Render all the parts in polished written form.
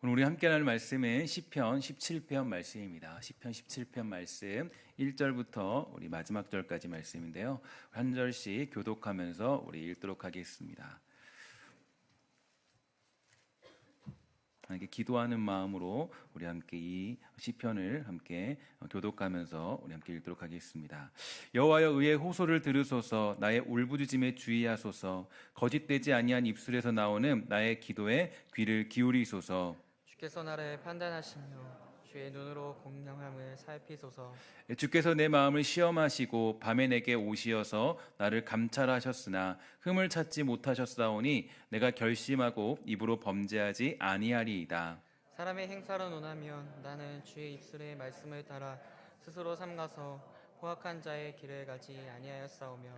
오늘 우리 함께 나눌 말씀은 시편 17편 말씀입니다. 시편 17편 말씀 1절부터 우리 마지막 절까지 말씀인데요. 한 절씩 교독하면서 우리 읽도록 하겠습니다. 하나님께 기도하는 마음으로 우리 함께 이 시편을 함께 교독하면서 우리 함께 읽도록 하겠습니다. 여호와여, 의의 호소를 들으소서. 나의 울부짖음에 주의하소서. 거짓되지 아니한 입술에서 나오는 나의 기도에 귀를 기울이소서. 주께서 나를 판단하시며 주의 눈으로 공평함을 살피소서. 주께서 내 마음을 시험하시고 밤에 내게 오시어서 나를 감찰하셨으나 흠을 찾지 못하셨사오니 내가 결심하고 입으로 범죄하지 아니하리이다. 사람의 행사로 논하면 나는 주의 입술의 말씀을 따라 스스로 삼가서 포악한 자의 길을 가지 아니하였사오며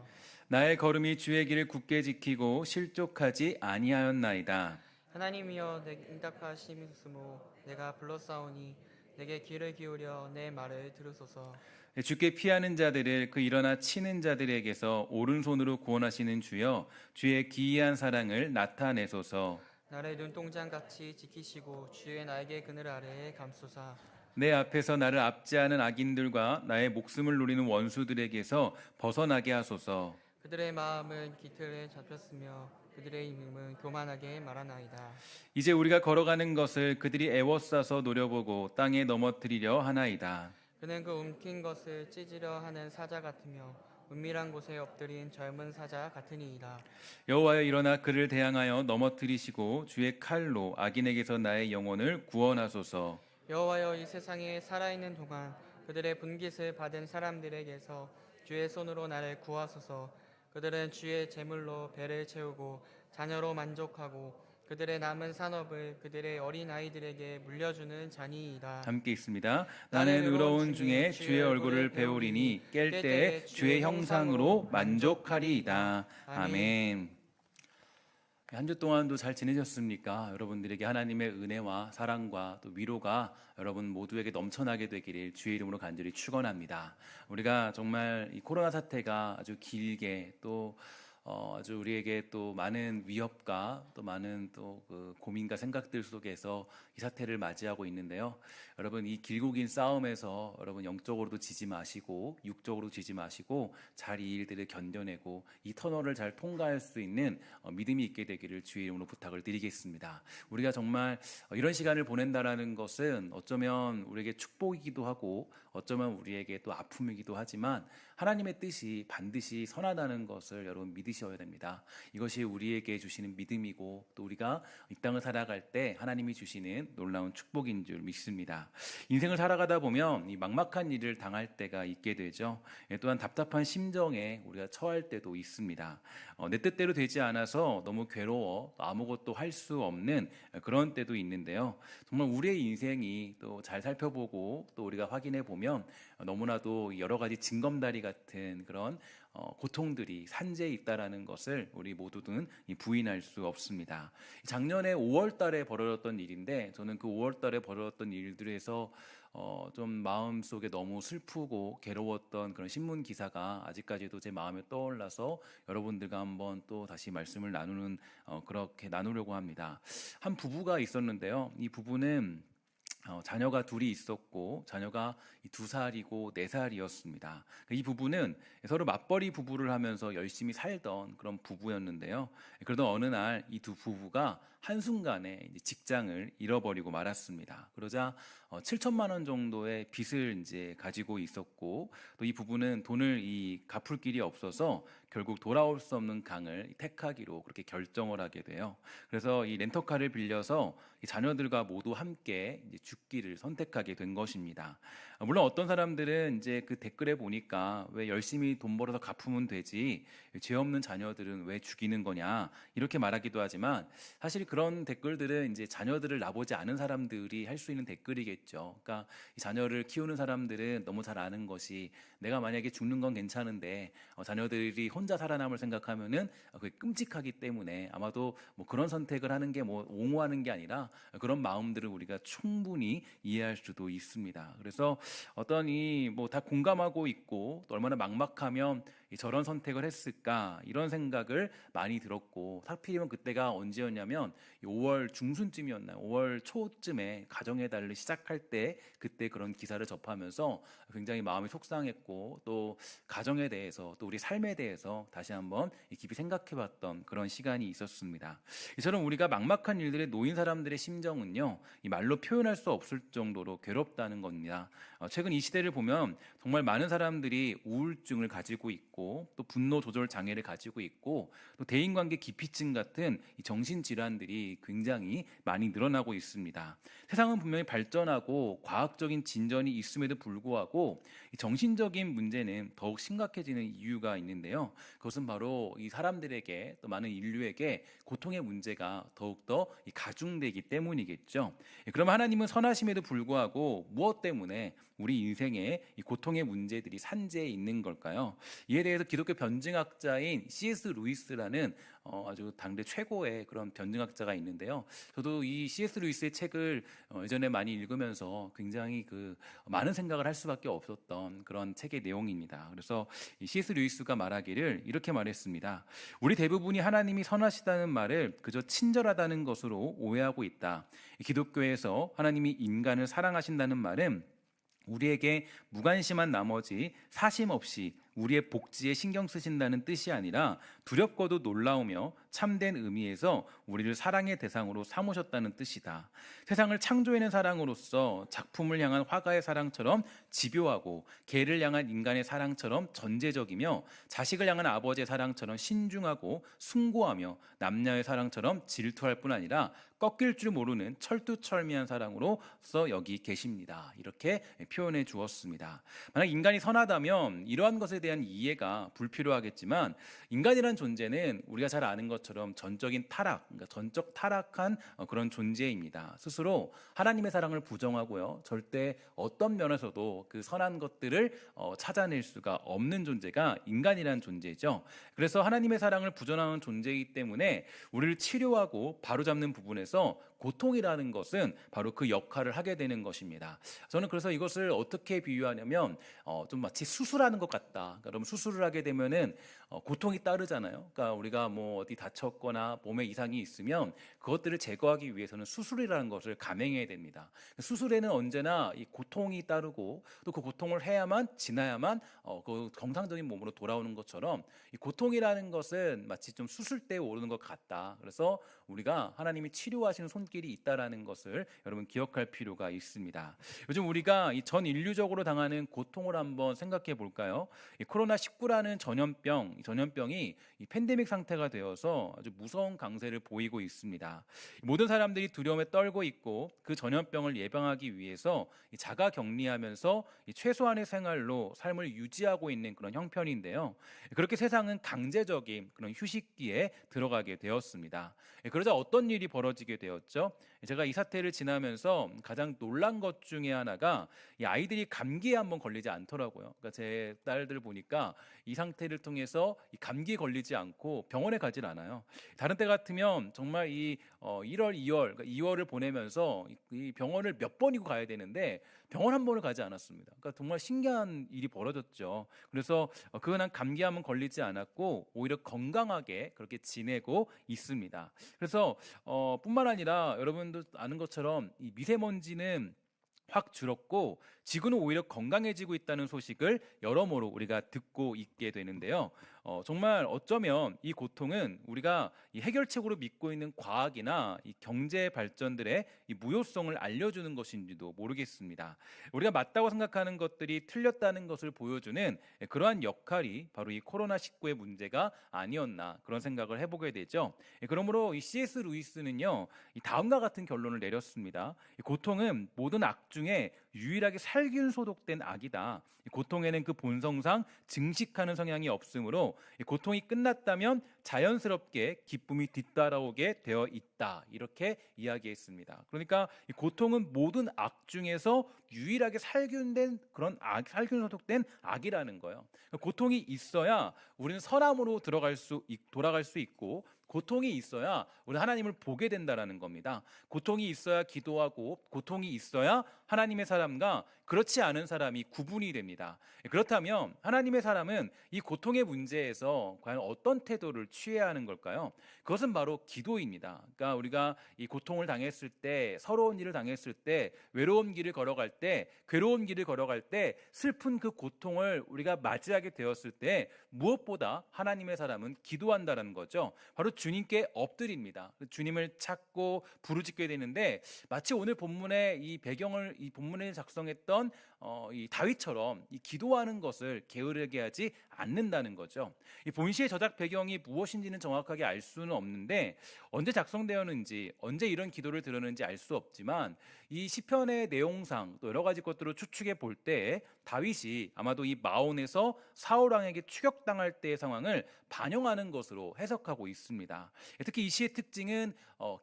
나의 걸음이 주의 길을 굳게 지키고 실족하지 아니하였나이다. 하나님이여, 내 응답하심이므로 내가 불렀사오니 내게 귀를 기울여 내 말을 들으소서. 주께 피하는 자들을 그 일어나 치는 자들에게서 오른손으로 구원하시는 주여, 주의 기이한 사랑을 나타내소서. 나를 눈동장같이 지키시고 주의 날개 그늘 아래에 감소사. 내 앞에서 나를 압제하는 악인들과 나의 목숨을 노리는 원수들에게서 벗어나게 하소서. 그들의 마음은 기틀에 잡혔으며 그들의 입은 교만하게 말하나이다. 이제 우리가 걸어가는 것을 그들이 애워싸서 노려보고 땅에 넘어뜨리려 하나이다. 그는 그 움킨 것을 찢으려 하는 사자 같으며 은밀한 곳에 엎드린 젊은 사자 같으니이다. 여호와여, 일어나 그를 대항하여 넘어뜨리시고 주의 칼로 악인에게서 나의 영혼을 구원하소서. 여호와여, 이 세상에 살아있는 동안 그들의 분깃을 받은 사람들에게서 주의 손으로 나를 구하소서. 그들은 주의 제물로 배를 채우고 자녀로 만족하고 그들의 남은 산업을 그들의 어린아이들에게 물려주는 자니이다. 함께 있습니다. 나는 의로운 중에 주의 얼굴을 배우리니 깰 때에 주의 형상으로 만족하리이다. 아멘. 한 주 동안도 잘 지내셨습니까? 여러분들에게 하나님의 은혜와 사랑과 또 위로가 여러분 모두에게 넘쳐나게 되기를 주의 이름으로 간절히 축원합니다. 우리가 정말 이 코로나 사태가 아주 길게 또 아주 우리에게 또 많은 위협과 또 많은 또 그 고민과 생각들 속에서 이 사태를 맞이하고 있는데요. 여러분, 이 길고 긴 싸움에서 여러분 영적으로도 지지 마시고 육적으로도 지지 마시고 잘 이 일들을 견뎌내고 이 터널을 잘 통과할 수 있는 믿음이 있게 되기를 주의 이름으로 부탁을 드리겠습니다. 우리가 정말 이런 시간을 보낸다라는 것은 어쩌면 우리에게 축복이기도 하고 어쩌면 우리에게 또 아픔이기도 하지만 하나님의 뜻이 반드시 선하다는 것을 여러분 믿으셔야 됩니다. 이것이 우리에게 주시는 믿음이고 또 우리가 이 땅을 살아갈 때 하나님이 주시는 놀라운 축복인 줄 믿습니다. 인생을 살아가다 보면 이 막막한 일을 당할 때가 있게 되죠. 또한 답답한 심정에 우리가 처할 때도 있습니다. 내 뜻대로 되지 않아서 너무 괴로워 아무것도 할 수 없는 그런 때도 있는데요. 정말 우리의 인생이 또 잘 살펴보고 또 우리가 확인해 보면 너무나도 여러 가지 징검다리 같은 그런 고통들이 산재에 있다라는 것을 우리 모두는 부인할 수 없습니다. 작년에 5월 달에 벌어졌던 일인데 저는 그 5월 달에 벌어졌던 일들에서 좀 마음속에 너무 슬프고 괴로웠던 그런 신문 기사가 아직까지도 제 마음에 떠올라서 여러분들과 한번 또 다시 말씀을 나누는 그렇게 나누려고 합니다. 한 부부가 있었는데요. 이 부부는 자녀가 둘이 있었고 자녀가 2살이고 4살이었습니다. 이 부부는 서로 맞벌이 부부를 하면서 열심히 살던 그런 부부였는데요. 그러던 어느 날 이 두 부부가 한순간에 직장을 잃어버리고 말았습니다. 그러자 7천만 원 정도의 빚을 이제 가지고 있었고 또 이 부부는 돈을 갚을 길이 없어서 결국 돌아올 수 없는 강을 택하기로 그렇게 결정을 하게 돼요. 그래서 이 렌터카를 빌려서 이 자녀들과 모두 함께 이제 죽기를 선택하게 된 것입니다. 물론 어떤 사람들은 이제 그 댓글에 보니까 왜 열심히 돈 벌어서 갚으면 되지 죄 없는 자녀들은 왜 죽이는 거냐 이렇게 말하기도 하지만 사실 그런 댓글들은 이제 자녀들을 낳아보지 않은 사람들이 할 수 있는 댓글이겠죠. 그러니까 이 자녀를 키우는 사람들은 너무 잘 아는 것이 내가 만약에 죽는 건 괜찮은데 자녀들이 혼자 살아남을 생각하면은 그게 끔찍하기 때문에 아마도 뭐 그런 선택을 하는 게 뭐 옹호하는 게 아니라 그런 마음들을 우리가 충분히 이해할 수도 있습니다. 그래서 어떤 이 뭐 다 공감하고 있고 또 얼마나 막막하면 저런 선택을 했을까 이런 생각을 많이 들었고, 하필이면 그때가 언제였냐면 5월 중순쯤이었나요? 5월 초쯤에 가정의 달을 시작할 때 그때 그런 기사를 접하면서 굉장히 마음이 속상했고, 또 가정에 대해서 또 우리 삶에 대해서 다시 한번 깊이 생각해봤던 그런 시간이 있었습니다. 이처럼 우리가 막막한 일들에 놓인 사람들의 심정은요, 이 말로 표현할 수 없을 정도로 괴롭다는 겁니다. 최근 이 시대를 보면 정말 많은 사람들이 우울증을 가지고 있고, 또 분노 조절 장애를 가지고 있고, 또 대인관계 기피증 같은 이 정신질환들이 굉장히 많이 늘어나고 있습니다. 세상은 분명히 발전하고 과학적인 진전이 있음에도 불구하고 이 정신적인 문제는 더욱 심각해지는 이유가 있는데요. 그것은 바로 이 사람들에게, 또 많은 인류에게 고통의 문제가 더욱더 가중되기 때문이겠죠. 그럼 하나님은 선하심에도 불구하고 무엇 때문에 우리 인생에 이 고통의 문제들이 산재해 있는 걸까요? 이에 대해서 기독교 변증학자인 C.S. 루이스라는 아주 당대 최고의 그런 변증학자가 있는데요. 저도 이 C.S. 루이스의 책을 예전에 많이 읽으면서 굉장히 많은 생각을 할 수밖에 없었던 그런 책의 내용입니다. 그래서 이 C.S. 루이스가 말하기를 이렇게 말했습니다. 우리 대부분이 하나님이 선하시다는 말을 그저 친절하다는 것으로 오해하고 있다. 기독교에서 하나님이 인간을 사랑하신다는 말은 우리에게 무관심한 나머지 사심 없이 우리의 복지에 신경 쓰신다는 뜻이 아니라 두렵고도 놀라우며 참된 의미에서 우리를 사랑의 대상으로 삼으셨다는 뜻이다. 세상을 창조해낸 사랑으로서 작품을 향한 화가의 사랑처럼 집요하고, 개를 향한 인간의 사랑처럼 전제적이며, 자식을 향한 아버지의 사랑처럼 신중하고 숭고하며, 남녀의 사랑처럼 질투할 뿐 아니라 꺾일 줄 모르는 철두철미한 사랑으로서 여기 계십니다. 이렇게 표현해 주었습니다. 만약 인간이 선하다면 이러한 것에 대한 이해가 불필요하겠지만, 인간이란 존재는 우리가 잘 아는 것처럼 전적인 타락, 그러니까 전적 타락한 그런 존재입니다. 스스로 하나님의 사랑을 부정하고요, 절대 어떤 면에서도 그 선한 것들을 찾아낼 수가 없는 존재가 인간이란 존재죠. 그래서 하나님의 사랑을 부정하는 존재이기 때문에 우리를 치료하고 바로잡는 부분에서 고통이라는 것은 바로 그 역할을 하게 되는 것입니다. 저는 그래서 이것을 어떻게 비유하냐면 좀 마치 수술하는 것 같다. 그러니까 여러분, 수술을 하게 되면은 고통이 따르잖아요. 그러니까 우리가 뭐 어디 다쳤거나 몸에 이상이 있으면 그것들을 제거하기 위해서는 수술이라는 것을 감행해야 됩니다. 수술에는 언제나 이 고통이 따르고, 또 그 고통을 해야만, 지나야만 그 정상적인 몸으로 돌아오는 것처럼 이 고통이라는 것은 마치 좀 수술대에 오르는 것 같다. 그래서 우리가 하나님이 치료하시는 손길이 있다라는 것을 여러분 기억할 필요가 있습니다. 요즘 우리가 이 전 인류적으로 당하는 고통을 한번 생각해 볼까요? 이 코로나19라는 전염병이 이 팬데믹 상태가 되어서 아주 무서운 강세를 보이고 있습니다. 모든 사람들이 두려움에 떨고 있고, 그 전염병을 예방하기 위해서 이 자가 격리하면서 이 최소한의 생활로 삶을 유지하고 있는 그런 형편인데요. 그렇게 세상은 강제적인 그런 휴식기에 들어가게 되었습니다. 그러자 어떤 일이 벌어지게 되었죠? 제가 이 사태를 지나면서 가장 놀란 것 중에 하나가 이 아이들이 감기에 한번 걸리지 않더라고요. 그러니까 제 딸들 보니까 이 상태를 통해서 이 감기에 걸리지 않고 병원에 가질 않아요. 다른 때 같으면 정말 이 1월, 2월, 그러니까 2월을 보내면서 이 병원을 몇 번이고 가야 되는데 병원 한 번을 가지 않았습니다. 그러니까 정말 신기한 일이 벌어졌죠. 그래서 그건 감기 한번 걸리지 않았고 오히려 건강하게 그렇게 지내고 있습니다. 그래서 뿐만 아니라 여러분도 아는 것처럼 이 미세먼지는 확 줄었고 지구는 오히려 건강해지고 있다는 소식을 여러모로 우리가 듣고 있게 되는데요. 정말 어쩌면 이 고통은 우리가 이 해결책으로 믿고 있는 과학이나 이 경제 발전들의 이 무효성을 알려주는 것인지도 모르겠습니다. 우리가 맞다고 생각하는 것들이 틀렸다는 것을 보여주는 그러한 역할이 바로 이 코로나19의 문제가 아니었나, 그런 생각을 해보게 되죠. 그러므로 이 C.S. 루이스는요, 이 다음과 같은 결론을 내렸습니다. 이 고통은 모든 악 중에 유일하게 살균 소독된 악이다. 고통에는 그 본성상 증식하는 성향이 없으므로 고통이 끝났다면 자연스럽게 기쁨이 뒤따라오게 되어 있다. 이렇게 이야기했습니다. 그러니까 이 고통은 모든 악 중에서 유일하게 살균된 그런 살균 소독된 악이라는 거예요. 고통이 있어야 우리는 선함으로 돌아갈 수 있고, 고통이 있어야 우리 하나님을 보게 된다라는 겁니다. 고통이 있어야 기도하고, 고통이 있어야 하나님의 사람과 그렇지 않은 사람이 구분이 됩니다. 그렇다면 하나님의 사람은 이 고통의 문제에서 과연 어떤 태도를 취해야 하는 걸까요? 그것은 바로 기도입니다. 그러니까 우리가 이 고통을 당했을 때, 서러운 일을 당했을 때, 외로운 길을 걸어갈 때, 괴로운 길을 걸어갈 때, 슬픈 그 고통을 우리가 맞이하게 되었을 때 무엇보다 하나님의 사람은 기도한다는 거죠. 바로 주님께 엎드립니다. 주님을 찾고 부르짖게 되는데, 마치 오늘 본문의 이 본문을 작성했던 이 다윗처럼 이 기도하는 것을 게으르게 하지 않는다는 거죠. 이 본시의 저작 배경이 무엇인지는 정확하게 알 수는 없는데, 언제 작성되었는지, 언제 이런 기도를 들었는지 알 수 없지만, 이 시편의 내용상 또 여러 가지 것들을 추측해 볼 때 다윗이 아마도 이 마온에서 사울 왕에게 추격당할 때의 상황을 반영하는 것으로 해석하고 있습니다. 특히 이 시의 특징은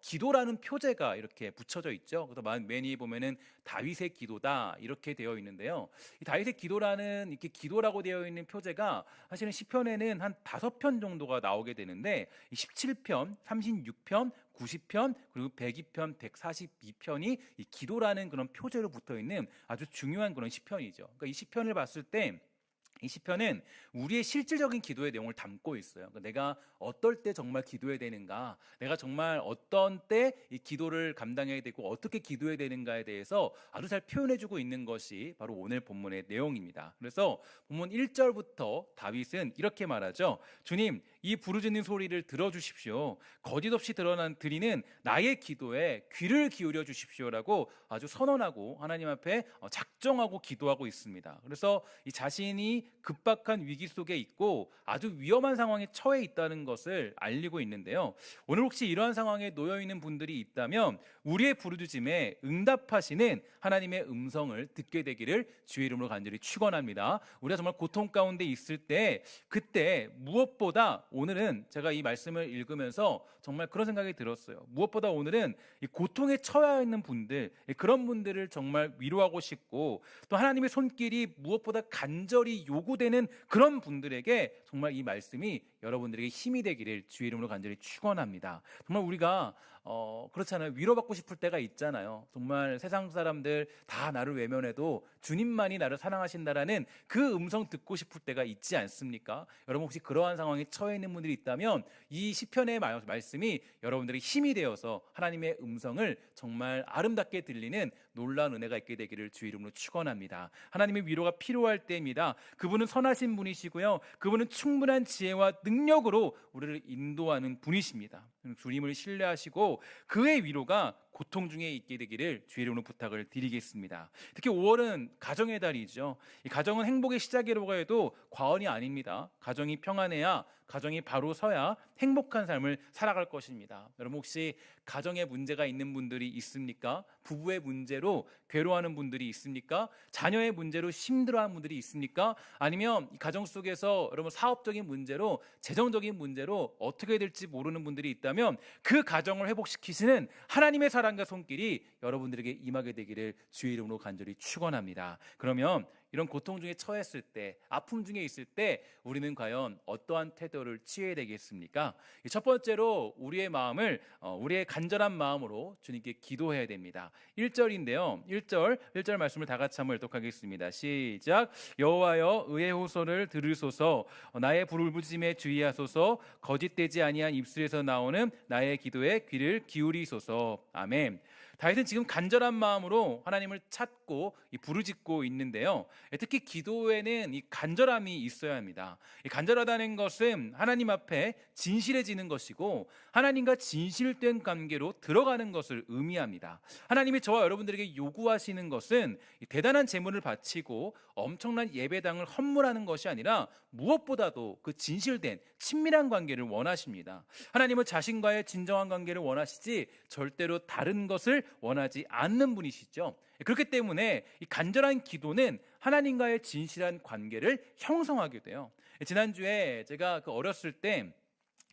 기도라는 표제가 이렇게 붙여져 있죠. 그래서 맨 위에 보면은 다윗의 기도다 이렇게 되어 있는데요. 이 다윗의 기도라는 이렇게 기도라고 되어 있는 표제가 사실은 시편에는 한 5편 정도가 나오게 되는데, 17편, 36편, 90편 그리고 102편, 142편이 이 기도라는 그런 표제로 붙어 있는 아주 중요한 그런 시편이죠. 그러니까 이 시편을 봤을 때 이 시편은 우리의 실질적인 기도의 내용을 담고 있어요. 그러니까 내가 어떨 때 정말 기도해야 되는가, 내가 정말 어떤 때 이 기도를 감당해야 되고 어떻게 기도해야 되는가에 대해서 아주 잘 표현해주고 있는 것이 바로 오늘 본문의 내용입니다. 그래서 본문 1절부터 다윗은 이렇게 말하죠. 주님, 이 부르짖는 소리를 들어주십시오. 거짓없이 드리는 나의 기도에 귀를 기울여 주십시오라고 아주 선언하고 하나님 앞에 작정하고 기도하고 있습니다. 그래서 이 자신이 급박한 위기 속에 있고 아주 위험한 상황에 처해 있다는 것을 알리고 있는데요. 오늘 혹시 이러한 상황에 놓여 있는 분들이 있다면 우리의 부르짖음에 응답하시는 하나님의 음성을 듣게 되기를 주의 이름으로 간절히 축원합니다. 우리가 정말 고통 가운데 있을 때, 그때 무엇보다 오늘은 제가 이 말씀을 읽으면서 정말 그런 생각이 들었어요. 무엇보다 오늘은 이 고통에 처해 있는 분들, 그런 분들을 정말 위로하고 싶고, 또 하나님의 손길이 무엇보다 간절히 요구되는 그런 분들에게 정말 이 말씀이 여러분들에게 힘이 되기를 주의 이름으로 간절히 축원합니다. 정말 우리가 그렇잖아요. 위로받고 싶을 때가 있잖아요. 정말 세상 사람들 다 나를 외면해도 주님만이 나를 사랑하신다라는 그 음성 듣고 싶을 때가 있지 않습니까? 여러분 혹시 그러한 상황에 처해 있는 분들이 있다면 이 시편의 말씀이 여러분들의 힘이 되어서 하나님의 음성을 정말 아름답게 들리는 놀라운 은혜가 있게 되기를 주의 이름으로 축원합니다. 하나님의 위로가 필요할 때입니다. 그분은 선하신 분이시고요. 그분은 충분한 지혜와 능력으로 우리를 인도하는 분이십니다. 주님을 신뢰하시고 그의 위로가 고통 중에 있게 되기를 주의 이름으로 부탁을 드리겠습니다. 특히 5월은 가정의 달이죠. 이 가정은 행복의 시작이라고 해도 과언이 아닙니다. 가정이 평안해야, 가정이 바로 서야 행복한 삶을 살아갈 것입니다. 여러분 혹시 가정에 문제가 있는 분들이 있습니까? 부부의 문제로 괴로워하는 분들이 있습니까? 자녀의 문제로 힘들어하는 분들이 있습니까? 아니면 이 가정 속에서 여러분 사업적인 문제로, 재정적인 문제로 어떻게 될지 모르는 분들이 있다면 그 가정을 회복시키시는 하나님의 사랑과 손길이 여러분들에게 임하게 되기를 주의 이름으로 간절히 축원합니다. 그러면 이런 고통 중에 처했을 때, 아픔 중에 있을 때 우리는 과연 어떠한 태도를 취해야 되겠습니까? 첫 번째로 우리의 마음을 우리의 간절한 마음으로 주님께 기도해야 됩니다. 1절인데요. 1절 말씀을 다 같이 한번 읽도록하겠습니다. 시작. 여호와여 의의 호소를 들으소서. 나의 부르짖음에 주의하소서. 거짓되지 아니한 입술에서 나오는 나의 기도에 귀를 기울이소서. 아멘. 다윗은 지금 간절한 마음으로 하나님을 찾고 부르짖고 있는데요. 특히 기도에는 이 간절함이 있어야 합니다. 이 간절하다는 것은 하나님 앞에 진실해지는 것이고 하나님과 진실된 관계로 들어가는 것을 의미합니다. 하나님이 저와 여러분들에게 요구하시는 것은 대단한 재물을 바치고 엄청난 예배당을 헌물하는 것이 아니라 무엇보다도 그 진실된 친밀한 관계를 원하십니다. 하나님은 자신과의 진정한 관계를 원하시지 절대로 다른 것을 원하지 않는 분이시죠. 그렇기 때문에 이 간절한 기도는 하나님과의 진실한 관계를 형성하게 돼요. 지난주에 제가 어렸을 때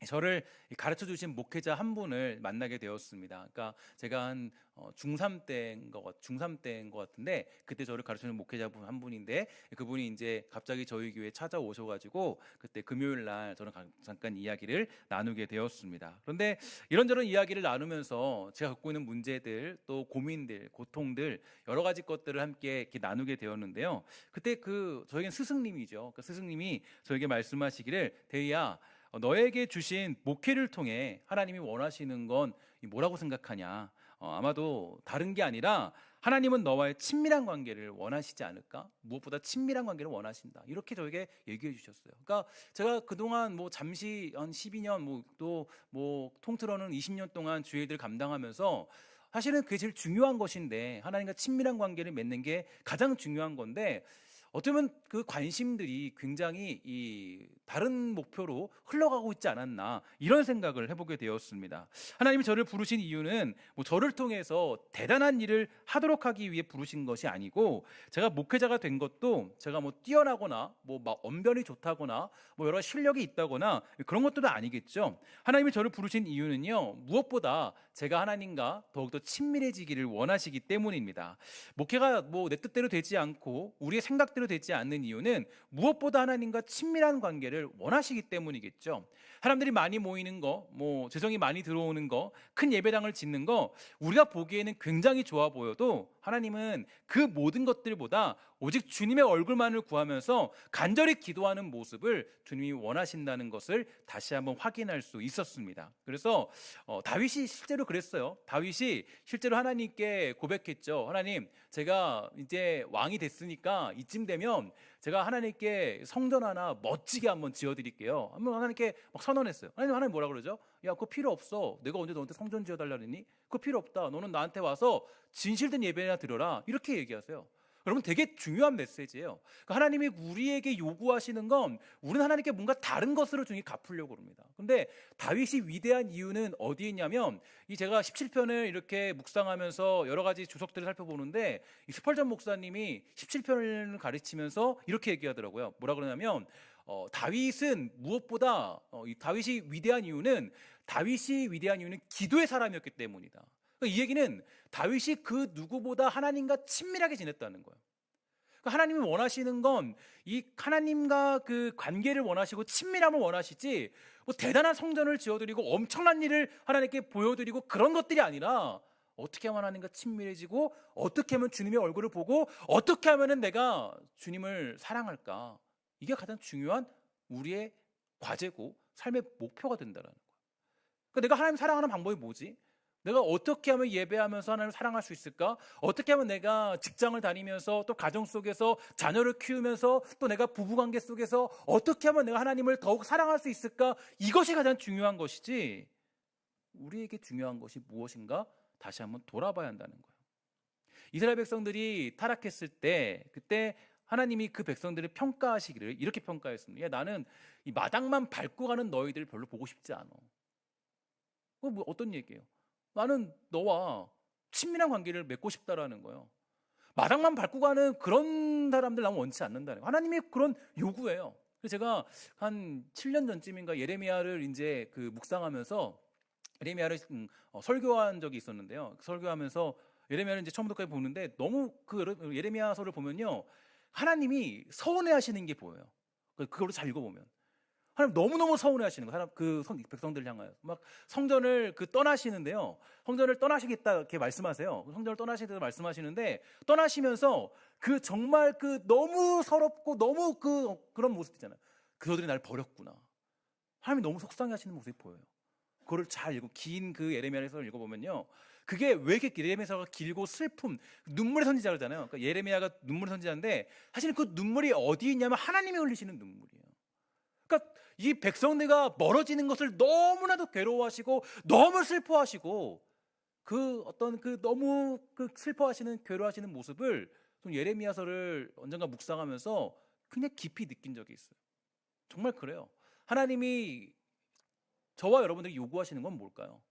저를 가르쳐 주신 목회자 한 분을 만나게 되었습니다. 그러니까 제가 한 중3 때인 것 같은데, 그때 저를 가르쳐 주는 목회자 한 분인데, 그분이 이제 갑자기 저희 교회에 찾아오셔 가지고 그때 금요일 날 저는 잠깐 이야기를 나누게 되었습니다. 그런데 이런저런 이야기를 나누면서 제가 갖고 있는 문제들, 또 고민들, 고통들, 여러 가지 것들을 함께 이렇게 나누게 되었는데요. 그때 저에겐 스승님이죠. 그 스승님이 저에게 말씀하시기를, 대희야, 너에게 주신 목회를 통해 하나님이 원하시는 건 뭐라고 생각하냐? 아마도 다른 게 아니라 하나님은 너와의 친밀한 관계를 원하시지 않을까? 무엇보다 친밀한 관계를 원하신다. 이렇게 저에게 얘기해 주셨어요. 그러니까 제가 그동안 잠시 한 12년, 통틀어는 20년 동안 주의 일을 감당하면서 사실은 그게 제일 중요한 것인데, 하나님과 친밀한 관계를 맺는 게 가장 중요한 건데, 어쩌면 그 관심들이 굉장히 다른 목표로 흘러가고 있지 않았나, 이런 생각을 해보게 되었습니다. 하나님이 저를 부르신 이유는 저를 통해서 대단한 일을 하도록 하기 위해 부르신 것이 아니고, 제가 목회자가 된 것도 제가 뛰어나거나 막 언변이 좋다거나 여러 실력이 있다거나 그런 것들도 아니겠죠. 하나님이 저를 부르신 이유는요, 무엇보다 제가 하나님과 더욱더 친밀해지기를 원하시기 때문입니다. 목회가 내 뜻대로 되지 않고 우리의 생각대로 되지 않는 이유는 무엇보다 하나님과 친밀한 관계를 원하시기 때문이겠죠. 사람들이 많이 모이는 거, 재성이 많이 들어오는 거, 큰 예배당을 짓는 거, 우리가 보기에는 굉장히 좋아 보여도 하나님은 그 모든 것들보다 오직 주님의 얼굴만을 구하면서 간절히 기도하는 모습을 주님이 원하신다는 것을 다시 한번 확인할 수 있었습니다. 그래서 다윗이 실제로 그랬어요. 다윗이 실제로 하나님께 고백했죠. 하나님, 제가 이제 왕이 됐으니까 이쯤 되면 제가 하나님께 성전 하나 멋지게 한번 지어드릴게요. 한번 하나님께 막 선언했어요. 하나님 뭐라 그러죠? 야, 그거 필요 없어. 내가 언제 너한테 성전 지어달라 그랬니? 그거 필요 없다. 너는 나한테 와서 진실된 예배나 드려라. 이렇게 얘기하세요. 여러분, 되게 중요한 메시지예요. 그러니까 하나님이 우리에게 요구하시는 건 우리는 하나님께 뭔가 다른 것으로 중히 갚으려고 합니다. 근데 다윗이 위대한 이유는 어디에 있냐면, 제가 17편을 이렇게 묵상하면서 여러 가지 주석들을 살펴보는데, 이 스펄전 목사님이 17편을 가르치면서 이렇게 얘기하더라고요. 뭐라 그러냐면, 다윗은 무엇보다 다윗이 위대한 이유는 기도의 사람이었기 때문이다. 이 얘기는 다윗이 그 누구보다 하나님과 친밀하게 지냈다는 거예요. 하나님이 원하시는 건 이 하나님과 그 관계를 원하시고 친밀함을 원하시지, 대단한 성전을 지어드리고 엄청난 일을 하나님께 보여드리고 그런 것들이 아니라, 어떻게 하면 하나님과 친밀해지고, 어떻게 하면 주님의 얼굴을 보고, 어떻게 하면 내가 주님을 사랑할까, 이게 가장 중요한 우리의 과제고 삶의 목표가 된다는 거예요. 그러니까 내가 하나님 사랑하는 방법이 뭐지? 내가 어떻게 하면 예배하면서 하나님을 사랑할 수 있을까? 어떻게 하면 내가 직장을 다니면서 또 가정 속에서 자녀를 키우면서 또 내가 부부관계 속에서 어떻게 하면 내가 하나님을 더욱 사랑할 수 있을까? 이것이 가장 중요한 것이지, 우리에게 중요한 것이 무엇인가 다시 한번 돌아봐야 한다는 거예요. 이스라엘 백성들이 타락했을 때, 그때 하나님이 그 백성들을 평가하시기를 이렇게 평가했습니다. 야, 나는 이 마당만 밟고 가는 너희들을 별로 보고 싶지 않아. 그거 어떤 얘기예요? 나는 너와 친밀한 관계를 맺고 싶다라는 거예요. 마당만 밟고 가는 그런 사람들 나는 원치 않는다는 거예요. 하나님이 그런 요구예요. 그래서 제가 한 7년 전쯤인가 예레미야를 이제 묵상하면서 예레미야를 설교한 적이 있었는데요. 설교하면서 예레미야를 이제 처음부터까지 보는데, 너무 그 예레미야서를 보면요, 하나님이 서운해하시는 게 보여요. 그걸로 잘 읽어보면 하나님 너무너무 서운해하시는 거예요. 백성들을 향하여 막 성전을 떠나시는데요. 성전을 떠나시겠다 이렇게 말씀하세요. 성전을 떠나시겠다 말씀하시는데, 떠나시면서 정말 너무 서럽고 너무 그런 모습 있잖아요. 그들이 날 버렸구나. 하나님이 너무 속상해하시는 모습이 보여요. 그거를 잘 읽고 긴 예레미야서를 읽어보면요, 그게 왜 이렇게 예레미야서가 길고 슬픔, 눈물의 선지자 그러잖아요. 그러니까 예레미야가 눈물의 선지자인데, 사실 그 눈물이 어디 있냐면 하나님이 흘리시는 눈물이에요. 그러니까 이 백성들과 멀어지는 것을 너무나도 괴로워하시고 너무 슬퍼하시고, 너무 슬퍼하시는, 괴로워하시는 모습을 좀 예레미야서를 언젠가 묵상하면서 굉장히 깊이 느낀 적이 있어요. 정말 그래요. 하나님이 저와 여러분들이 요구하시는 건 뭘까요?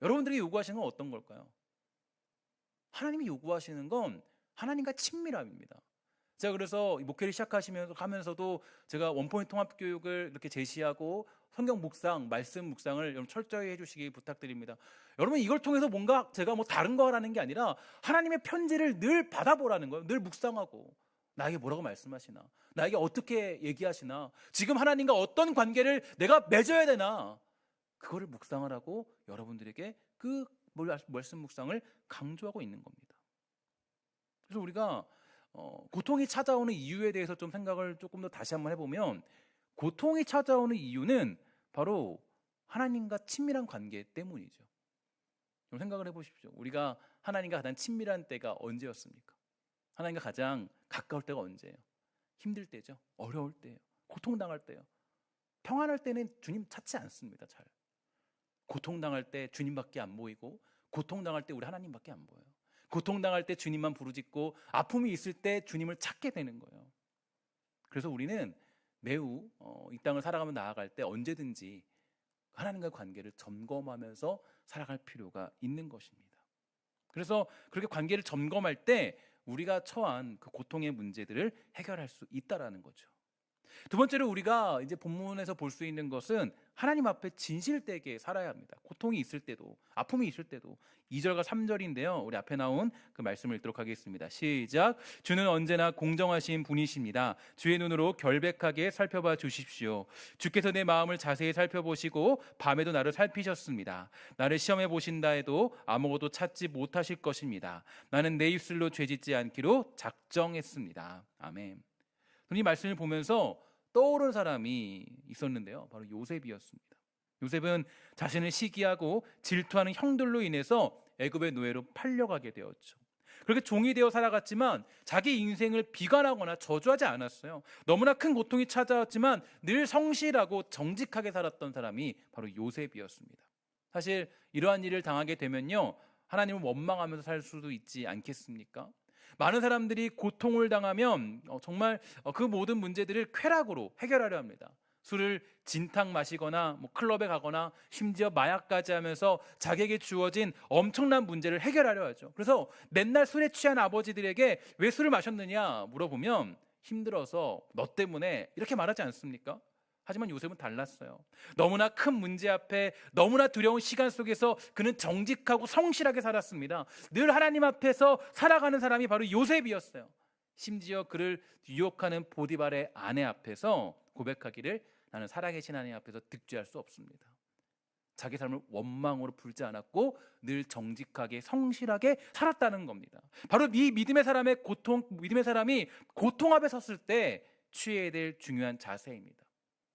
여러분들이 요구하시는 건 어떤 걸까요? 하나님이 요구하시는 건 하나님과 친밀함입니다. 제가 그래서 목회를 시작하면서도 제가 원포인트 통합 교육을 이렇게 제시하고 성경 묵상, 말씀 묵상을 여러분 철저히 해주시기 부탁드립니다. 여러분 이걸 통해서 뭔가 제가 뭐 다른 거 하라는 게 아니라 하나님의 편지를 늘 받아보라는 거예요. 늘 묵상하고 나에게 뭐라고 말씀하시나, 나에게 어떻게 얘기하시나, 지금 하나님과 어떤 관계를 내가 맺어야 되나, 그거를 묵상하라고 여러분들에게 그 말씀 묵상을 강조하고 있는 겁니다. 그래서 우리가 고통이 찾아오는 이유에 대해서 좀 생각을 조금 더 다시 한번 해보면, 고통이 찾아오는 이유는 바로 하나님과 친밀한 관계 때문이죠. 좀 생각을 해보십시오. 우리가 하나님과 가장 친밀한 때가 언제였습니까? 하나님과 가장 가까울 때가 언제예요? 힘들 때죠. 어려울 때예요. 고통당할 때요. 평안할 때는 주님 찾지 않습니다. 잘. 고통당할 때 주님밖에 안 보이고, 고통당할 때 우리 하나님밖에 안 보여요. 고통당할 때 주님만 부르짖고, 아픔이 있을 때 주님을 찾게 되는 거예요. 그래서 우리는 매우 이 땅을 살아가며 나아갈 때 언제든지 하나님과의 관계를 점검하면서 살아갈 필요가 있는 것입니다. 그래서 그렇게 관계를 점검할 때 우리가 처한 그 고통의 문제들을 해결할 수 있다라는 거죠. 두 번째로 우리가 이제 본문에서 볼 수 있는 것은 하나님 앞에 진실되게 살아야 합니다. 고통이 있을 때도, 아픔이 있을 때도. 2절과 3절인데요. 우리 앞에 나온 그 말씀을 읽도록 하겠습니다. 시작. 주는 언제나 공정하신 분이십니다. 주의 눈으로 결백하게 살펴봐 주십시오. 주께서 내 마음을 자세히 살펴보시고 밤에도 나를 살피셨습니다. 나를 시험해 보신다 해도 아무것도 찾지 못하실 것입니다. 나는 내 입술로 죄짓지 않기로 작정했습니다. 아멘. 이 말씀을 보면서 떠오른 사람이 있었는데요. 바로 요셉이었습니다. 요셉은 자신을 시기하고 질투하는 형들로 인해서 애굽의 노예로 팔려가게 되었죠. 그렇게 종이 되어 살아갔지만 자기 인생을 비관하거나 저주하지 않았어요. 너무나 큰 고통이 찾아왔지만 늘 성실하고 정직하게 살았던 사람이 바로 요셉이었습니다. 사실 이러한 일을 당하게 되면요, 하나님을 원망하면서 살 수도 있지 않겠습니까? 많은 사람들이 고통을 당하면 정말 그 모든 문제들을 쾌락으로 해결하려 합니다. 술을 진탕 마시거나 클럽에 가거나 심지어 마약까지 하면서 자기에게 주어진 엄청난 문제를 해결하려 하죠. 그래서 맨날 술에 취한 아버지들에게 왜 술을 마셨느냐 물어보면 힘들어서, 너 때문에, 이렇게 말하지 않습니까? 하지만 요셉은 달랐어요. 너무나 큰 문제 앞에, 너무나 두려운 시간 속에서 그는 정직하고 성실하게 살았습니다. 늘 하나님 앞에서 살아가는 사람이 바로 요셉이었어요. 심지어 그를 유혹하는 보디발의 아내 앞에서 고백하기를, 나는 살아계신 하나님 앞에서 득죄할 수 없습니다. 자기 삶을 원망으로 풀지 않았고 늘 정직하게 성실하게 살았다는 겁니다. 바로 이 믿음의 사람이 고통 앞에 섰을 때 취해야 될 중요한 자세입니다.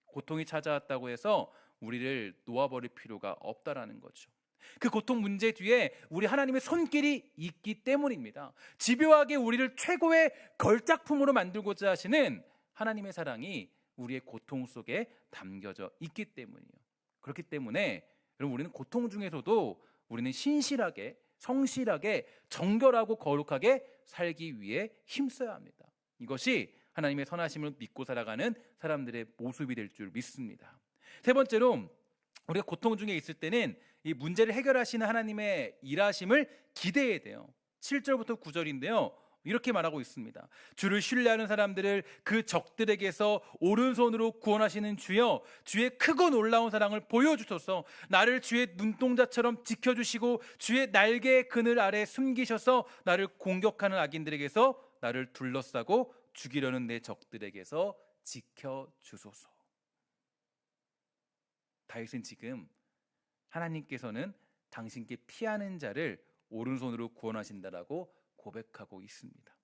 고통이 찾아왔다고 해서 우리를 놓아버릴 필요가 없다라는 거죠. 그 고통 문제 뒤에 우리 하나님의 손길이 있기 때문입니다. 집요하게 우리를 최고의 걸작품으로 만들고자 하시는 하나님의 사랑이 우리의 고통 속에 담겨져 있기 때문이에요. 그렇기 때문에 여러분, 우리는 고통 중에서도 우리는 신실하게, 성실하게, 정결하고 거룩하게 살기 위해 힘써야 합니다. 이것이 하나님의 선하심을 믿고 살아가는 사람들의 모습이 될 줄 믿습니다. 세 번째로, 우리가 고통 중에 있을 때는 이 문제를 해결하시는 하나님의 일하심을 기대해야 돼요. 7절부터 9절인데요. 이렇게 말하고 있습니다. 주를 신뢰하는 사람들을 그 적들에게서 오른손으로 구원하시는 주여, 주의 크고 놀라운 사랑을 보여주소서. 나를 주의 눈동자처럼 지켜주시고 주의 날개의 그늘 아래 숨기셔서 나를 공격하는 악인들에게서 나를 둘러싸고 죽이려는 내 적들에게서 지켜주소서. 다윗은 지금 하나님께서는 당신께 피하는 자를 오른손으로 구원하신다라고 고백하고 있습니다.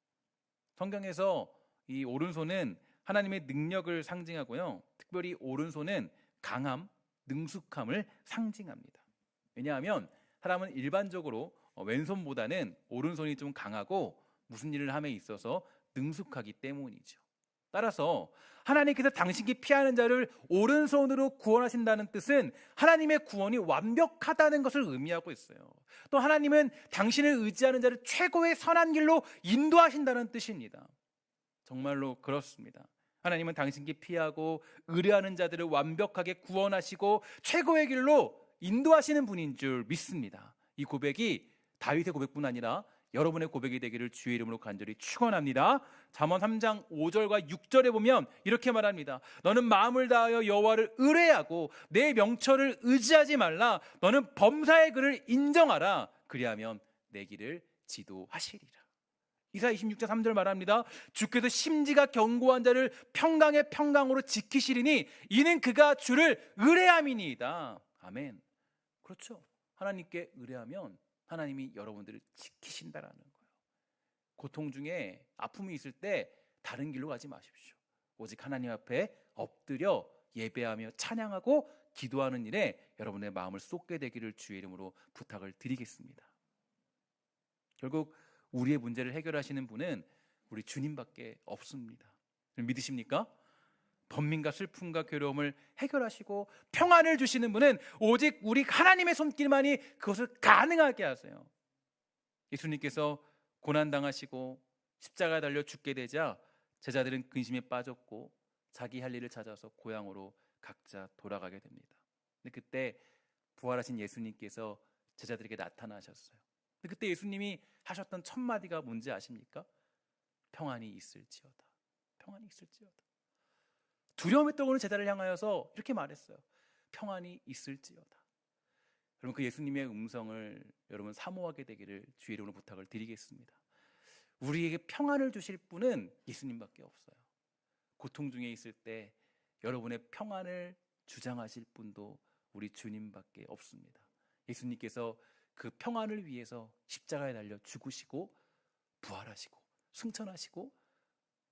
성경에서 이 오른손은 하나님의 능력을 상징하고요, 특별히 오른손은 강함, 능숙함을 상징합니다. 왜냐하면 사람은 일반적으로 왼손보다는 오른손이 좀 강하고 무슨 일을 함에 있어서 능숙하기 때문이죠. 따라서 하나님께서 당신께 피하는 자를 오른손으로 구원하신다는 뜻은 하나님의 구원이 완벽하다는 것을 의미하고 있어요. 또 하나님은 당신을 의지하는 자를 최고의 선한 길로 인도하신다는 뜻입니다. 정말로 그렇습니다. 하나님은 당신께 피하고 의뢰하는 자들을 완벽하게 구원하시고 최고의 길로 인도하시는 분인 줄 믿습니다. 이 고백이 다윗의 고백뿐 아니라 여러분의 고백이 되기를 주의 이름으로 간절히 축원합니다. 잠언 3장 5절과 6절에 보면 이렇게 말합니다. 너는 마음을 다하여 여호와를 의뢰하고 내 명철을 의지하지 말라. 너는 범사의 글을 인정하라. 그리하면 내 길을 지도하시리라. 이사야 26장 3절 말합니다. 주께서 심지가 견고한 자를 평강의 평강으로 지키시리니 이는 그가 주를 의뢰함이니이다. 아멘. 그렇죠. 하나님께 의뢰하면 하나님이 여러분들을 지키신다라는 거예요. 고통 중에 아픔이 있을 때 다른 길로 가지 마십시오. 오직 하나님 앞에 엎드려 예배하며 찬양하고 기도하는 일에 여러분의 마음을 쏟게 되기를 주의 이름으로 부탁을 드리겠습니다. 결국 우리의 문제를 해결하시는 분은 우리 주님밖에 없습니다. 믿으십니까? 번민과 슬픔과 괴로움을 해결하시고 평안을 주시는 분은 오직 우리 하나님의 손길만이 그것을 가능하게 하세요. 예수님께서 고난당하시고 십자가에 달려 죽게 되자 제자들은 근심에 빠졌고 자기 할 일을 찾아서 고향으로 각자 돌아가게 됩니다. 근데 그때 부활하신 예수님께서 제자들에게 나타나셨어요. 근데 그때 예수님이 하셨던 첫 마디가 뭔지 아십니까? 평안이 있을지어다. 평안이 있을지어다. 두려움에 떨고는 제자를 향하여서 이렇게 말했어요. 평안이 있을지어다. 여러분, 그 예수님의 음성을 여러분 사모하게 되기를 주의 이름으로 부탁을 드리겠습니다. 우리에게 평안을 주실 분은 예수님밖에 없어요. 고통 중에 있을 때 여러분의 평안을 주장하실 분도 우리 주님밖에 없습니다. 예수님께서 그 평안을 위해서 십자가에 달려 죽으시고 부활하시고 승천하시고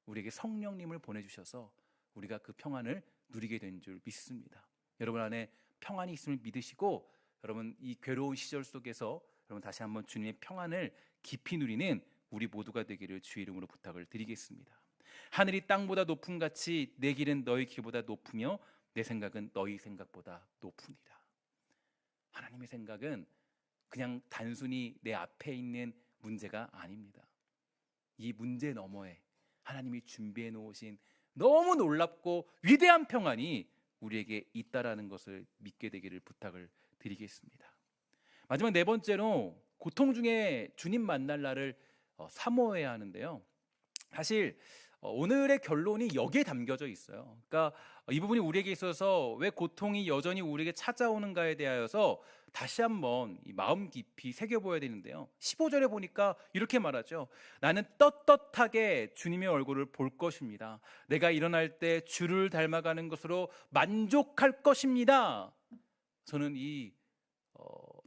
우리에게 성령님을 보내주셔서 우리가 그 평안을 누리게 된 줄 믿습니다. 여러분 안에 평안이 있음을 믿으시고 여러분 이 괴로운 시절 속에서 여러분 다시 한번 주님의 평안을 깊이 누리는 우리 모두가 되기를 주의 이름으로 부탁을 드리겠습니다. 하늘이 땅보다 높음 같이 내 길은 너희 길보다 높으며 내 생각은 너희 생각보다 높으니라. 하나님의 생각은 그냥 단순히 내 앞에 있는 문제가 아닙니다. 이 문제 너머에 하나님이 준비해 놓으신 너무 놀랍고 위대한 평안이 우리에게 있다라는 것을 믿게 되기를 부탁을 드리겠습니다. 마지막 네 번째로 고통 중에 주님 만날 날을 사모해야 하는데요. 사실 오늘의 결론이 여기에 담겨져 있어요. 그러니까 이 부분이 우리에게 있어서 왜 고통이 여전히 우리에게 찾아오는가에 대하여서 다시 한번 이 마음 깊이 새겨보아야 되는데요. 15절에 보니까 이렇게 말하죠. 나는 떳떳하게 주님의 얼굴을 볼 것입니다. 내가 일어날 때 주를 닮아가는 것으로 만족할 것입니다. 저는 이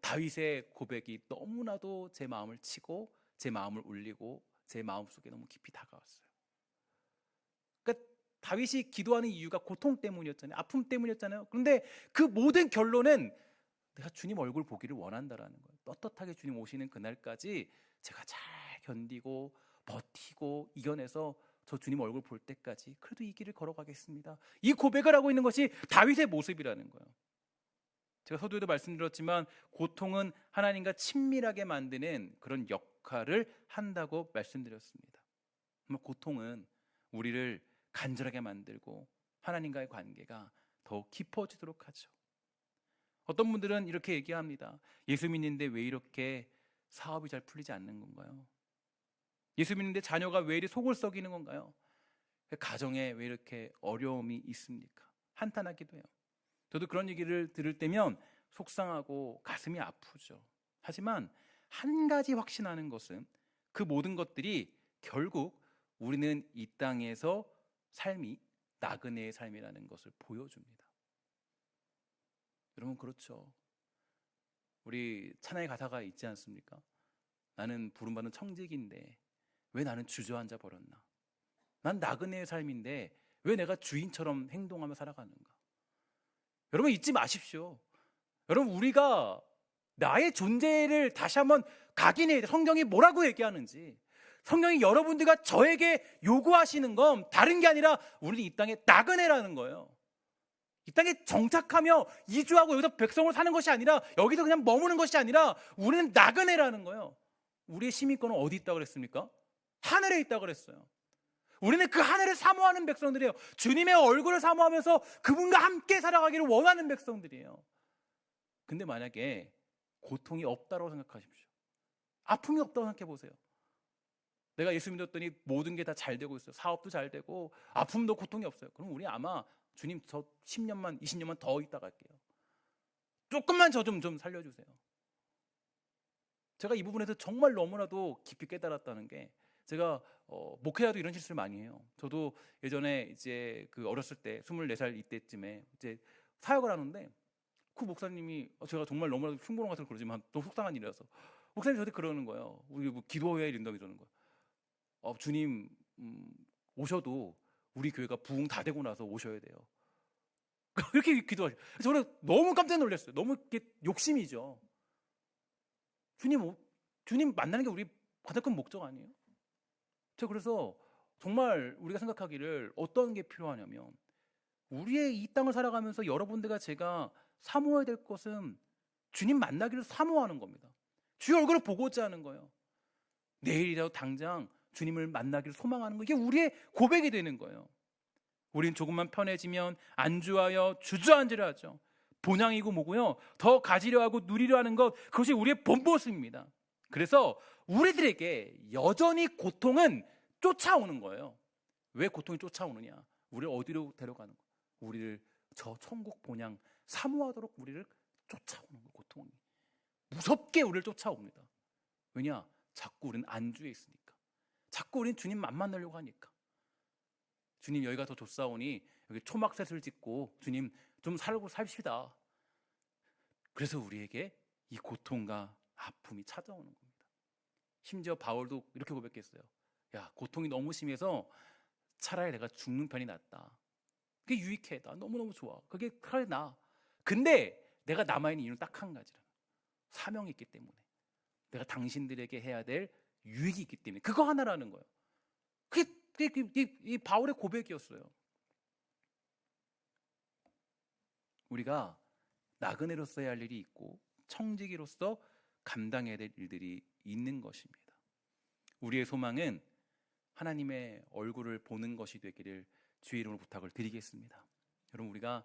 다윗의 고백이 너무나도 제 마음을 치고 제 마음을 울리고 제 마음속에 너무 깊이 다가왔어요. 그러니까 다윗이 기도하는 이유가 고통 때문이었잖아요. 아픔 때문이었잖아요. 그런데 그 모든 결론은 내가 주님 얼굴 보기를 원한다라는 거예요. 떳떳하게 주님 오시는 그날까지 제가 잘 견디고 버티고 이겨내서 저 주님 얼굴 볼 때까지 그래도 이 길을 걸어가겠습니다. 이 고백을 하고 있는 것이 다윗의 모습이라는 거예요. 제가 서두에도 말씀드렸지만 고통은 하나님과 친밀하게 만드는 그런 역할을 한다고 말씀드렸습니다. 고통은 우리를 간절하게 만들고 하나님과의 관계가 더욱 깊어지도록 하죠. 어떤 분들은 이렇게 얘기합니다. 예수 믿는데 왜 이렇게 사업이 잘 풀리지 않는 건가요? 예수 믿는데 자녀가 왜 이렇게 속을 썩이는 건가요? 가정에 왜 이렇게 어려움이 있습니까? 한탄하기도 해요. 저도 그런 얘기를 들을 때면 속상하고 가슴이 아프죠. 하지만 한 가지 확신하는 것은 그 모든 것들이 결국 우리는 이 땅에서 삶이 나그네의 삶이라는 것을 보여줍니다. 여러분 그렇죠. 우리 찬양의 가사가 있지 않습니까? 나는 부름받은 청직인데 왜 나는 주저앉아 버렸나? 난 나그네의 삶인데 왜 내가 주인처럼 행동하며 살아가는가? 여러분 잊지 마십시오. 여러분 우리가 나의 존재를 다시 한번 각인해야 돼요. 성경이 뭐라고 얘기하는지. 성경이 여러분들과 저에게 요구하시는 건 다른 게 아니라 우리는 이 땅에 나그네라는 거예요. 이 땅에 정착하며 이주하고 여기서 백성으로 사는 것이 아니라 여기서 그냥 머무는 것이 아니라 우리는 나그네라는 거예요. 우리의 시민권은 어디 있다고 그랬습니까? 하늘에 있다고 그랬어요. 우리는 그 하늘을 사모하는 백성들이에요. 주님의 얼굴을 사모하면서 그분과 함께 살아가기를 원하는 백성들이에요. 근데 만약에 고통이 없다고 생각하십시오. 아픔이 없다고 생각해 보세요. 내가 예수 믿었더니 모든 게 다 잘 되고 있어요. 사업도 잘 되고 아픔도 고통이 없어요. 그럼 우리 아마 주님 저 10년만 20년만 더 있다 갈게요. 조금만 저 좀 살려주세요. 제가 이 부분에서 정말 너무나도 깊이 깨달았다는 게, 제가 목회자도 이런 실수를 많이 해요. 저도 예전에 이제 그 어렸을 때 24살 이때쯤에 이제 사역을 하는데, 그 목사님이 제가 정말 너무나도 흉보는 같은 그러지만 너무 속상한 일이라서 목사님이 저한테 그러는 거예요. 우리 뭐 기도회 이런다고 이러는 거예요. 주님 오셔도 우리 교회가 부흥 다 되고 나서 오셔야 돼요. 이렇게 기도하죠. 저는 너무 깜짝 놀랐어요. 너무 이렇게 욕심이죠. 주님 만나는 게 우리 가장 큰 목적 아니에요? 제가 그래서 정말 우리가 생각하기를 어떤 게 필요하냐면, 우리의 이 땅을 살아가면서 여러분들과 제가 사모해야 될 것은 주님 만나기를 사모하는 겁니다. 주의 얼굴을 보고자 하는 거예요. 내일이라도 당장 주님을 만나기를 소망하는 거, 이게 우리의 고백이 되는 거예요. 우린 조금만 편해지면 안주하여 주저앉으려 하죠. 본향이고 뭐고요, 더 가지려 하고 누리려 하는 것, 그것이 우리의 본보습입니다. 그래서 우리들에게 여전히 고통은 쫓아오는 거예요. 왜 고통이 쫓아오느냐? 우리를 어디로 데려가는 거예요? 우리를 저 천국 본향 사모하도록 우리를 쫓아오는 거예요. 고통이 무섭게 우리를 쫓아옵니다. 왜냐? 자꾸 우리는 안주에 있으니까. 자꾸 우리는 주님 만 만나려고 하니까. 주님 여기가 더 좋사오니 여기 초막셋을 짓고 주님 좀 살고 삽시다. 그래서 우리에게 이 고통과 아픔이 찾아오는 겁니다. 심지어 바울도 이렇게 고백했어요. 야, 고통이 너무 심해서 차라리 내가 죽는 편이 낫다. 그게 유익해. 나 너무너무 좋아. 그게 차라리 나. 근데 내가 남아있는 이유는 딱 한 가지라. 사명이 있기 때문에. 내가 당신들에게 해야 될 유익이 있기 때문에. 그거 하나라는 거예요. 그게 이 바울의 고백이었어요. 우리가 나그네로서 해야 할 일이 있고 청지기로서 감당해야 될 일들이 있는 것입니다. 우리의 소망은 하나님의 얼굴을 보는 것이 되기를 주의 이름으로 부탁을 드리겠습니다. 여러분, 우리가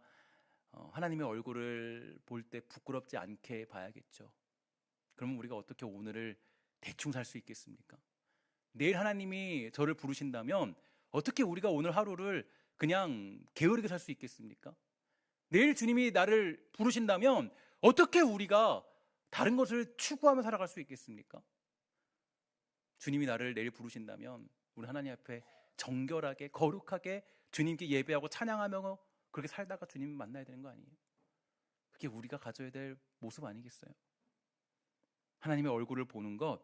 하나님의 얼굴을 볼 때 부끄럽지 않게 봐야겠죠. 그러면 우리가 어떻게 오늘을 대충 살 수 있겠습니까? 내일 하나님이 저를 부르신다면 어떻게 우리가 오늘 하루를 그냥 게으르게 살 수 있겠습니까? 내일 주님이 나를 부르신다면 어떻게 우리가 다른 것을 추구하며 살아갈 수 있겠습니까? 주님이 나를 내일 부르신다면 우리 하나님 앞에 정결하게 거룩하게 주님께 예배하고 찬양하며 그렇게 살다가 주님을 만나야 되는 거 아니에요? 그게 우리가 가져야 될 모습 아니겠어요? 하나님의 얼굴을 보는 것,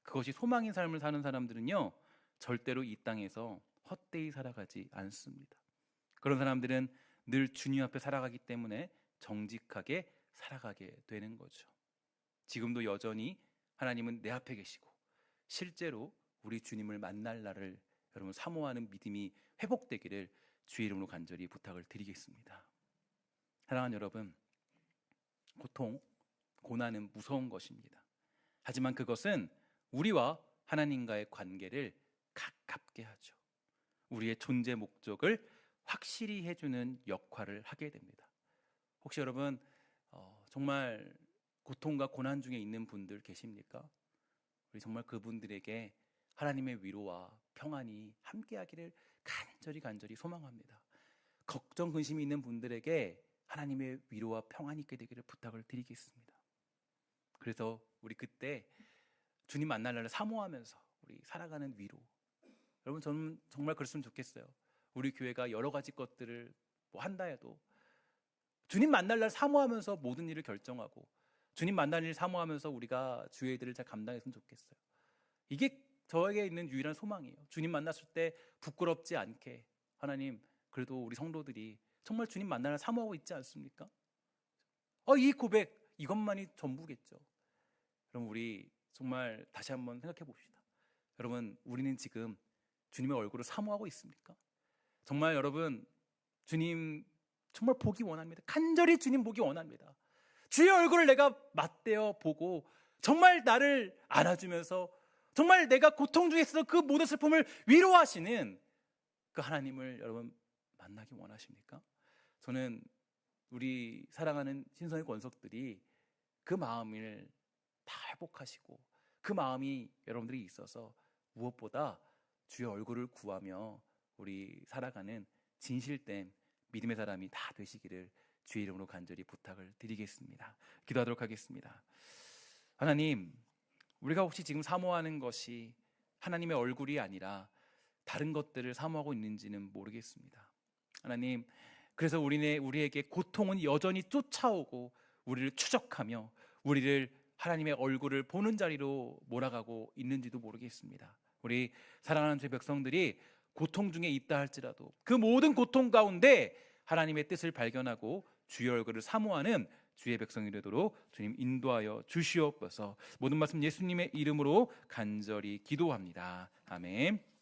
그것이 소망의 삶을 사는 사람들은요, 절대로 이 땅에서 헛되이 살아가지 않습니다. 그런 사람들은 늘 주님 앞에 살아가기 때문에 정직하게 살아가게 되는 거죠. 지금도 여전히 하나님은 내 앞에 계시고 실제로 우리 주님을 만날 날을 여러분 사모하는 믿음이 회복되기를 주의 이름으로 간절히 부탁을 드리겠습니다. 사랑하는 여러분, 고통, 고난은 무서운 것입니다. 하지만 그것은 우리와 하나님과의 관계를 가깝게 하죠. 우리의 존재 목적을 확실히 해주는 역할을 하게 됩니다. 혹시 여러분 정말 고통과 고난 중에 있는 분들 계십니까? 우리 정말 그분들에게 하나님의 위로와 평안이 함께하기를 간절히 소망합니다. 걱정 근심이 있는 분들에게 하나님의 위로와 평안이 있게 되기를 부탁을 드리겠습니다. 그래서 우리 그때 주님 만날 날을 사모하면서 우리 살아가는 위로, 여러분 저는 정말 그랬으면 좋겠어요. 우리 교회가 여러 가지 것들을 뭐 한다 해도 주님 만날 날 사모하면서 모든 일을 결정하고 주님 만날 일 사모하면서 우리가 주의 일들을 잘 감당했으면 좋겠어요. 이게 저에게 있는 유일한 소망이에요. 주님 만났을 때 부끄럽지 않게, 하나님 그래도 우리 성도들이 정말 주님 만날 날 사모하고 있지 않습니까? 이 고백 이것만이 전부겠죠. 그럼 우리 정말 다시 한번 생각해 봅시다. 여러분, 우리는 지금 주님의 얼굴을 사모하고 있습니까? 정말 여러분, 주님 정말 보기 원합니다. 간절히 주님 보기 원합니다. 주의 얼굴을 내가 맞대어 보고 정말 나를 안아주면서 정말 내가 고통 중에 있어서 그 모든 슬픔을 위로하시는 그 하나님을 여러분 만나기 원하십니까? 저는 우리 사랑하는 신성의 권속들이 그 마음을 다 회복하시고 그 마음이 여러분들이 있어서 무엇보다 주의 얼굴을 구하며 우리 살아가는 진실된 믿음의 사람이 다 되시기를 주의 이름으로 간절히 부탁을 드리겠습니다. 기도하도록 하겠습니다. 하나님, 우리가 혹시 지금 사모하는 것이 하나님의 얼굴이 아니라 다른 것들을 사모하고 있는지는 모르겠습니다. 하나님, 그래서 우리에게 고통은 여전히 쫓아오고 우리를 추적하며 우리를 하나님의 얼굴을 보는 자리로 몰아가고 있는지도 모르겠습니다. 우리 사랑하는 주의 백성들이 고통 중에 있다 할지라도 그 모든 고통 가운데 하나님의 뜻을 발견하고 주의 얼굴을 사모하는 주의 백성이 되도록 주님 인도하여 주시옵소서. 모든 말씀 예수님의 이름으로 간절히 기도합니다. 아멘.